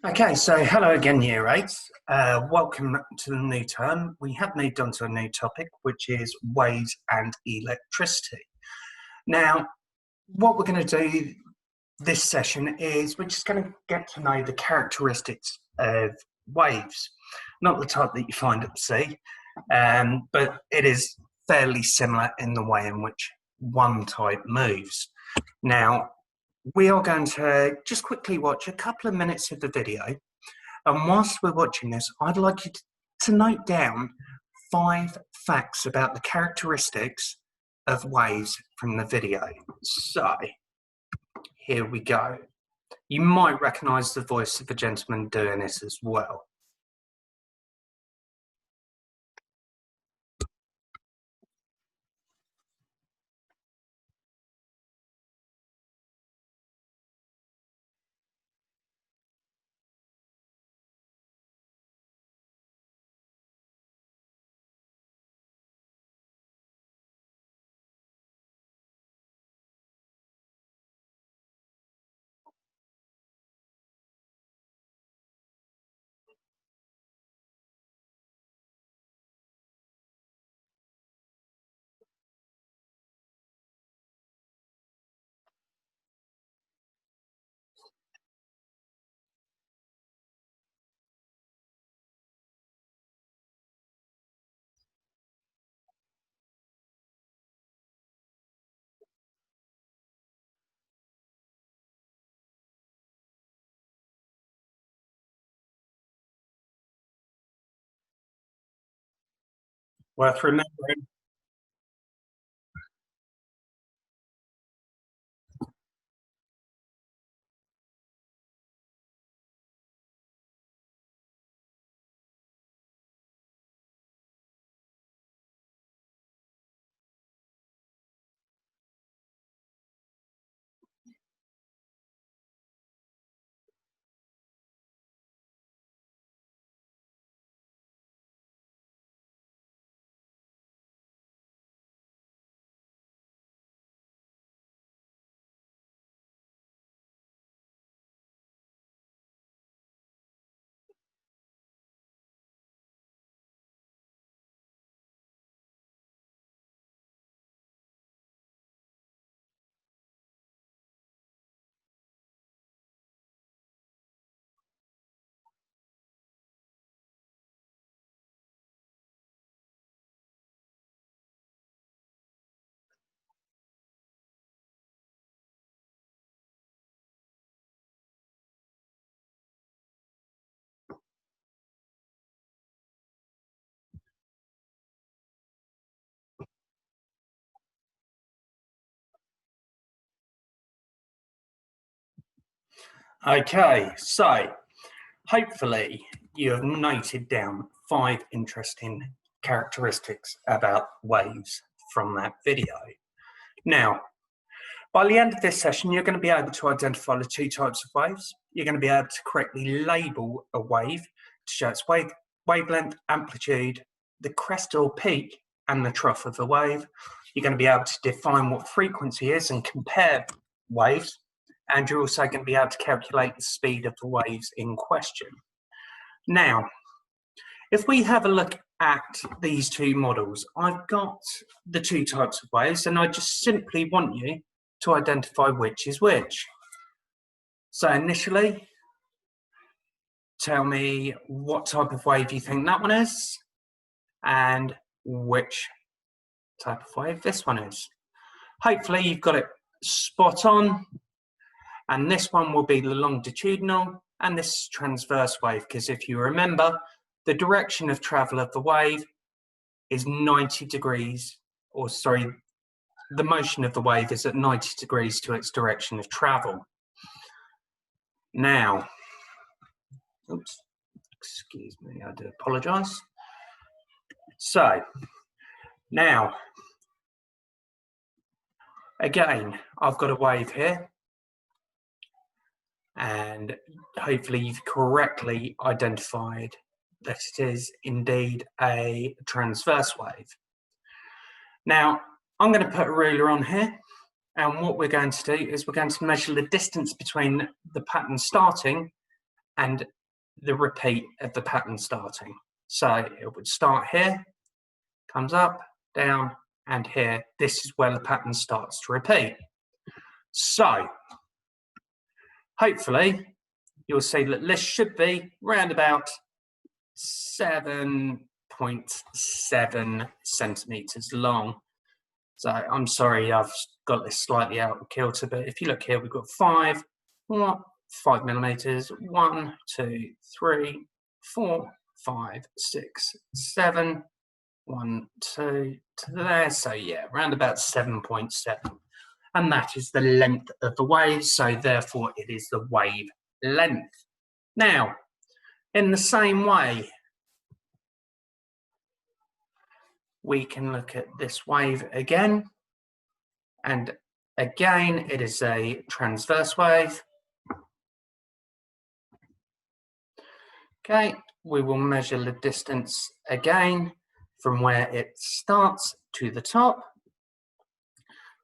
Okay, so hello again, Year 8. Welcome to the new term. We have moved on to a new topic, which is waves and electricity. Now, what we're going to do this session is we're just going to get to know the characteristics of waves. Not the type that you find at sea, but it is fairly similar in the way in which one type moves. Now, we are going to just quickly watch a couple of minutes of the video. And whilst we're watching this, I'd like you to note down 5 facts about the characteristics of waves from the video. So, here we go. You might recognise the voice of the gentleman doing this as well. Worth remembering. Okay, so hopefully you have noted down 5 interesting characteristics about waves from that video. Now, by the end of this session, you're going to be able to identify the 2 types of waves. You're going to be able to correctly label a wave to show its wavelength, amplitude, the crest or peak, and the trough of the wave. You're going to be able to define what frequency is and compare waves. And you're also going to be able to calculate the speed of the waves in question. Now, if we have a look at these 2 models, I've got the 2 types of waves, and I just simply want you to identify which is which. So initially, tell me what type of wave you think that one is, and which type of wave this one is. Hopefully you've got it spot on, and this one will be the longitudinal, and this is transverse wave, because if you remember, the direction of travel of the wave is 90 degrees, or sorry, the motion of the wave is at 90 degrees to its direction of travel. Now, oops, excuse me, I do apologise. So, now, again, I've got a wave here, and hopefully you've correctly identified that it is indeed a transverse wave. Now, I'm going to put a ruler on here, and what we're going to do is we're going to measure the distance between the pattern starting and the repeat of the pattern starting. So it would start here, comes up, down, and here. This is where the pattern starts to repeat. So hopefully you'll see that this should be round about 7.7 centimeters long. So I'm sorry, I've got this slightly out of kilter, but if you look here, we've got 5 millimeters, 1, 2, 3, 4, 5, 6, 7, 1, 2 to there. So yeah, around about 7.7. And that is the length of the wave, so therefore it is the wave length. Now, in the same way, we can look at this wave again, and again it is a transverse wave. Okay, we will measure the distance again from where it starts to the top.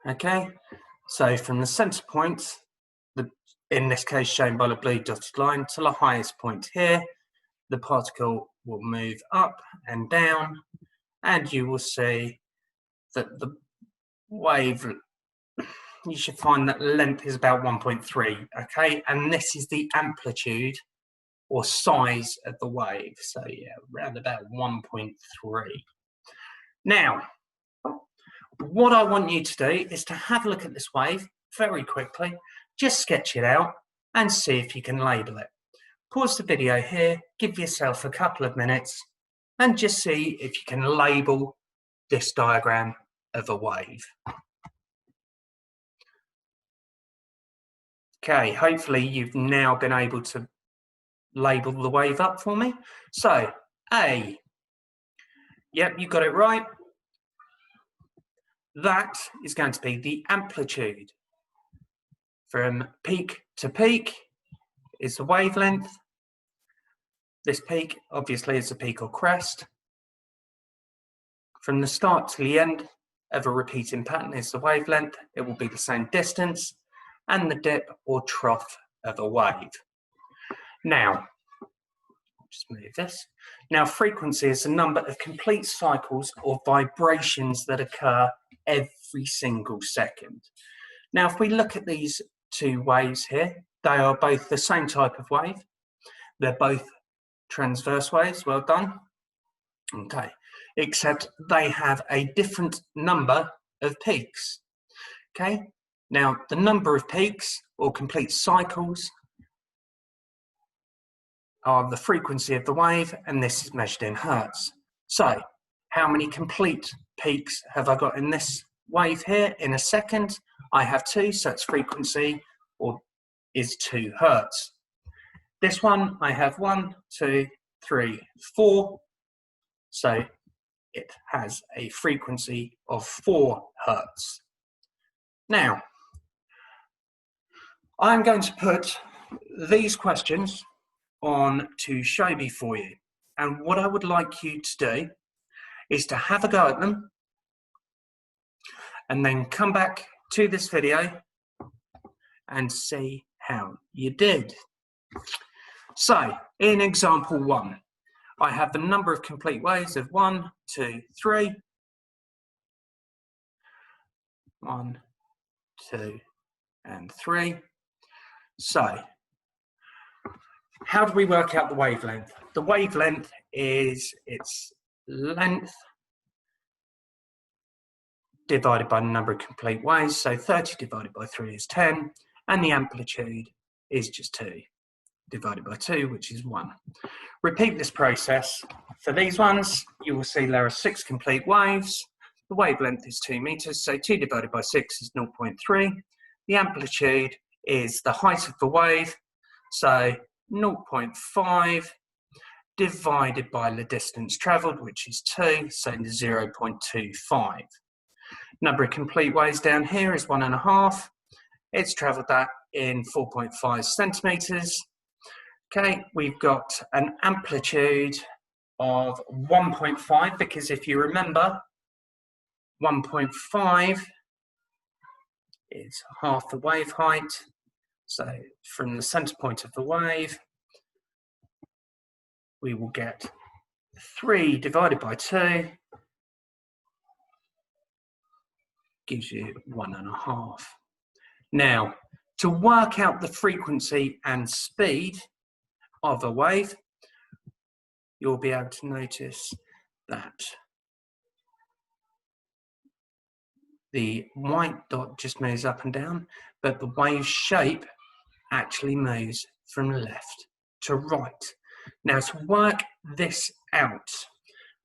Okay, so from the center point, in this case shown by the blue dotted line, to the highest point here, the particle will move up and down, and you will see that the wave, you should find that length is about 1.3, okay? And this is the amplitude or size of the wave. So yeah, around about 1.3. Now, what I want you to do is to have a look at this wave very quickly, just sketch it out and see if you can label it. Pause the video here, give yourself a couple of minutes and just see if you can label this diagram of a wave. Okay, hopefully you've now been able to label the wave up for me. So, A, yep, you got it right. That is going to be the amplitude. From peak to peak is the wavelength. This peak, obviously, is the peak or crest. From the start to the end of a repeating pattern is the wavelength. It will be the same distance. And the dip or trough of a wave. Now, just move this. Now, frequency is the number of complete cycles or vibrations that occur every single second. Now, if we look at these two waves here, they are both the same type of wave. They're both transverse waves, well done. Okay, except they have a different number of peaks. Okay, now the number of peaks or complete cycles are the frequency of the wave, and this is measured in hertz. So, how many complete peaks have I got in this wave here in a second? I have 2, so its frequency is 2 hertz. This one, I have 1, 2, 3, 4. So it has a frequency of 4 hertz. Now, I'm going to put these questions on to Shobi for you. And what I would like you to do is to have a go at them and then come back to this video and see how you did. So, in example 1, I have the number of complete waves of 1, 2, 3. 1, 2, and 3. So, how do we work out the wavelength? The wavelength is its length divided by the number of complete waves. So 30 divided by 3 is 10, and the amplitude is just 2 divided by 2, which is 1. Repeat this process. For these ones, you will see there are 6 complete waves. The wavelength is 2 meters, so 2 divided by 6 is 0.3. The amplitude is the height of the wave, so 0.5 divided by the distance travelled, which is 2, so 0.25. Number of complete waves down here is 1.5. It's travelled that in 4.5 centimetres. Okay, we've got an amplitude of 1.5, because if you remember, 1.5 is half the wave height. So from the centre point of the wave we will get 3 divided by 2 gives you 1.5. Now, to work out the frequency and speed of a wave, you'll be able to notice that the white dot just moves up and down, but the wave shape actually moves from left to right. Now, to work this out,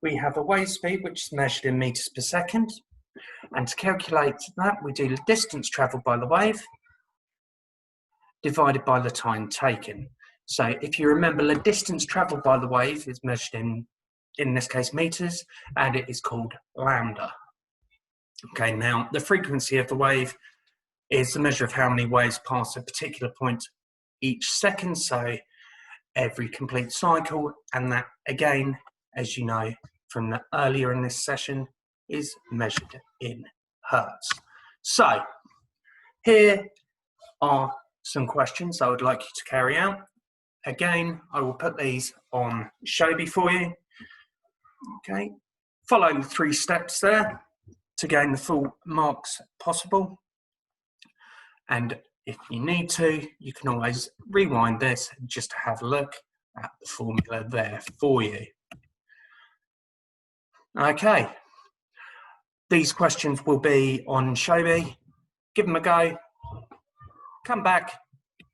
we have a wave speed which is measured in meters per second, and to calculate that, we do the distance travelled by the wave divided by the time taken. So if you remember, the distance travelled by the wave is measured in this case meters, and it is called lambda. Okay, now the frequency of the wave is the measure of how many waves pass a particular point each second, so every complete cycle, and that again, as you know from the earlier in this session, is measured in hertz. So here are some questions I would like you to carry out. Again, I will put these on Shobi for you. Okay, follow the 3 steps there to gain the full marks possible. And if you need to, you can always rewind this just to have a look at the formula there for you. Okay, these questions will be on Shobi. Give them a go, come back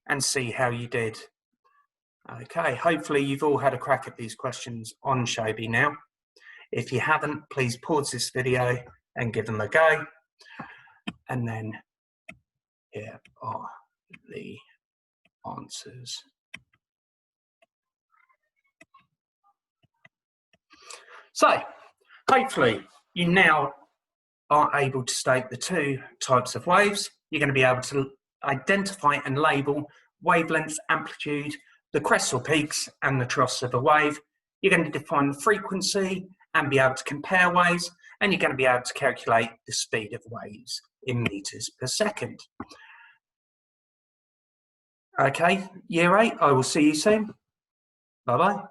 and see how you did. Okay, hopefully you've all had a crack at these questions on Shobi now. If you haven't, please pause this video and give them a go. And then here are the answers. So, hopefully you now are able to state the 2 types of waves. You're going to be able to identify and label wavelength, amplitude, the crests or peaks, and the troughs of a wave. You're going to define the frequency and be able to compare waves, and you're going to be able to calculate the speed of waves in meters per second. Okay, year 8, I will see you soon. Bye-bye.